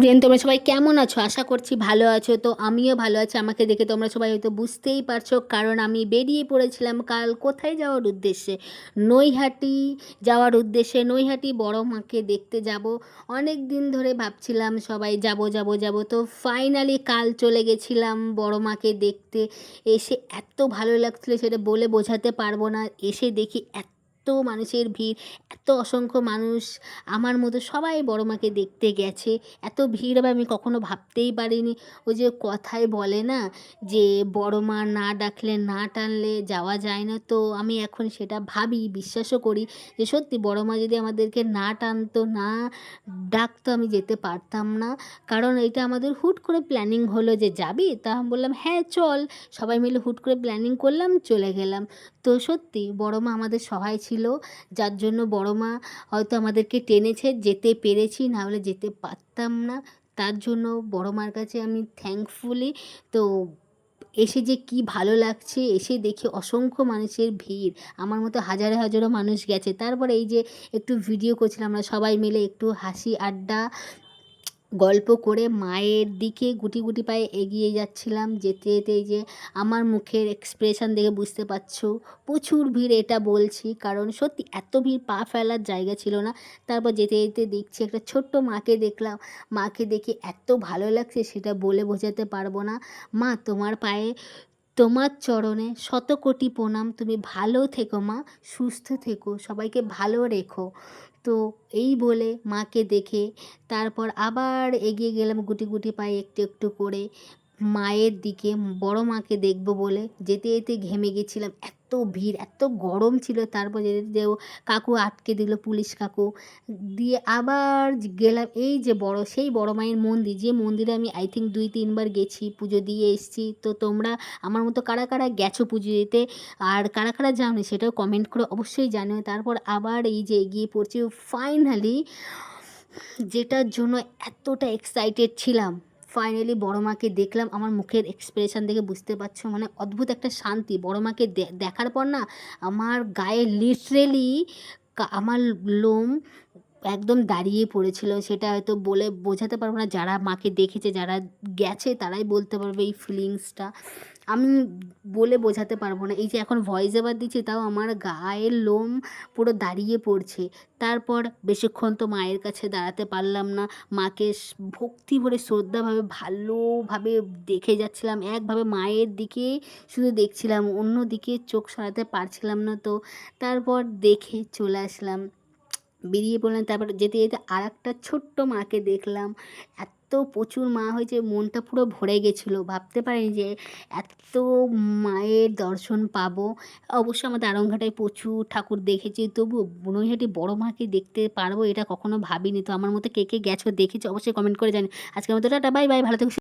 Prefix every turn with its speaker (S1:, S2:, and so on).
S1: তোমরা সবাই কেমন আছো? আশা করছি ভালো আছো। তো আমিও ভালো আছি। আমাকে দেখে তোমরা সবাই হয়তো বুঝতেই পারছো, কারণ আমি বেরিয়ে পড়েছিলাম কাল কোথায় যাওয়ার উদ্দেশ্যে, নৈহাটি যাওয়ার উদ্দেশ্যে। নৈহাটি বড় মাকে দেখতে যাব। অনেক দিন ধরে ভাবছিলাম সবাই যাব যাব যাব, তো ফাইনালি কাল চলে গেছিলাম বড় মাকে দেখতে। এসে এত ভালো লাগছিলো সেটা বলে বোঝাতে পারবো না। এসে দেখি এত মানুষের ভিড়, এত অসংখ্য মানুষ আমার মতো সবাই বড় মাকে দেখতে গেছে। এত ভিড় হবে আমি কখনো ভাবতেই পারিনি। ওই যে কথায় বলে না যে বড় মা না ডাকলে না টানলে যাওয়া যায় না, তো আমি এখন সেটা ভাবি, বিশ্বাসও করি যে সত্যি বড় মা যদি আমাদেরকে না টানতো, না ডাকতো, আমি যেতে পারতাম না। কারণ এটা আমাদের হুট করে প্ল্যানিং হলো যে যাবি, তা আমি বললাম হ্যাঁ চল। সবাই মিলে হুট করে প্ল্যানিং করলাম, চলে গেলাম। তো সত্যি বড় মা আমাদের সহায় ছিল, যার জন্য বড় মা হয়তো আমাদেরকে টেনেছে, যেতে পেরেছি, না হলে যেতে পারতাম না। তার জন্য বড় মার কাছে আমি থ্যাঙ্কফুলি। তো এসে যে কি ভালো লাগছে, এসে দেখি অসংখ্য মানুষের ভিড়, আমার মতো হাজারে হাজারো মানুষ গেছে। তারপরে এই যে একটু ভিডিও করছিলাম আমরা সবাই মিলে, একটু হাসি আড্ডা গল্প করে মায়ের দিকে গুটি গুটি পায়ে এগিয়ে যাচ্ছিলাম। যেতে যেতে এই যে আমার মুখের এক্সপ্রেশন দেখে বুঝতে পারছো প্রচুর ভিড়, এটা বলছি কারণ সত্যি এত ভিড়, পা ফেলার জায়গা ছিল না। তারপর যেতে যেতে দেখছি একটা ছোট্ট মাকে দেখলাম। মাকে দেখে এত ভালো লাগছে সেটা বলে বোঝাতে পারবো না। মা তোমার পায়ে, তোমার চরণে শত কোটি প্রণাম। তুমি ভালো থেকো মা, সুস্থ থেকো, সবাইকে ভালো রেখো। তো এই বলে মাকে দেখে তারপর আবার এগিয়ে গেলাম গুটি গুটি পায়ে একটু একটু করে মায়ের দিকে। বড় মাকে দেখব বলে যেতে যেতে ঘেমে গেছিলাম, এত ভিড়, এত গরম ছিল। তারপর যেতে যেতেও কাকু আটকে দিল, পুলিশ কাকু দিয়ে আবার গেলাম এই যে সেই বড় মায়ের মন্দির, যে মন্দিরে আমি আই থিঙ্ক 2-3 বার গেছি, পুজো দিয়ে এসেছি। তো তোমরা আমার মতো কারা কারা গেছো পুজো দিতে, আর কারা কারা যাওনি সেটাও কমেন্ট করে অবশ্যই জানিও। তারপর আবার এই যে এগিয়ে পড়ছি ফাইনালি, যেটার জন্য এতটা এক্সাইটেড ছিলাম, ফাইনালি বড় মাকে দেখলাম। আমার মুখের এক্সপ্রেশন দেখে বুঝতে পারছো, মানে অদ্ভুত একটা শান্তি। বড় মাকে দেখার পর না আমার গায়ে লিটারেলি আমার লোম একদম দাঁড়িয়ে পড়েছিল। সেটা হয়তো বলে বোঝাতে পারবো না, যারা মাকে দেখেছে, যারা গেছে তারাই বলতে পারবে এই ফিলিংসটা। আমি বলে বোঝাতে পারবো না। এই যে এখন ভয়েস ওভার দিচ্ছি তাও আমার গায়ের লোম পুরো দাঁড়িয়ে পড়ছে। তারপর বেশিক্ষণ তো মায়ের কাছে দাঁড়াতে পারলাম না। মাকে ভক্তি ভরে শ্রদ্ধাভাবে ভালোভাবে দেখে যাচ্ছিলাম, একভাবে মায়ের দিকে শুধু দেখছিলাম, অন্য দিকে চোখ সরাতে পারছিলাম না। তো তারপর দেখে চলে আসলাম, বেরিয়ে পড়লাম। তারপর যেতে যেতে আরেকটা ছোট্ট মাকে দেখলাম। এত প্রচুর মা হয়েছে, মনটা পুরো ভরে গেছিলো। ভাবতে পারিনি যে এত মায়ের দর্শন পাবো। অবশ্য আমাদের আড়ংঘাটায় প্রচুর ঠাকুর দেখেছি, তবু নৈহাটি বড় মাকে দেখতে পারবো এটা কখনো ভাবিনি। তো আমার মতো কে কে গেছো, দেখেছো অবশ্যই কমেন্ট করে জানি। আজকের মতো টাটা, বাই বাই, ভালো থেকো।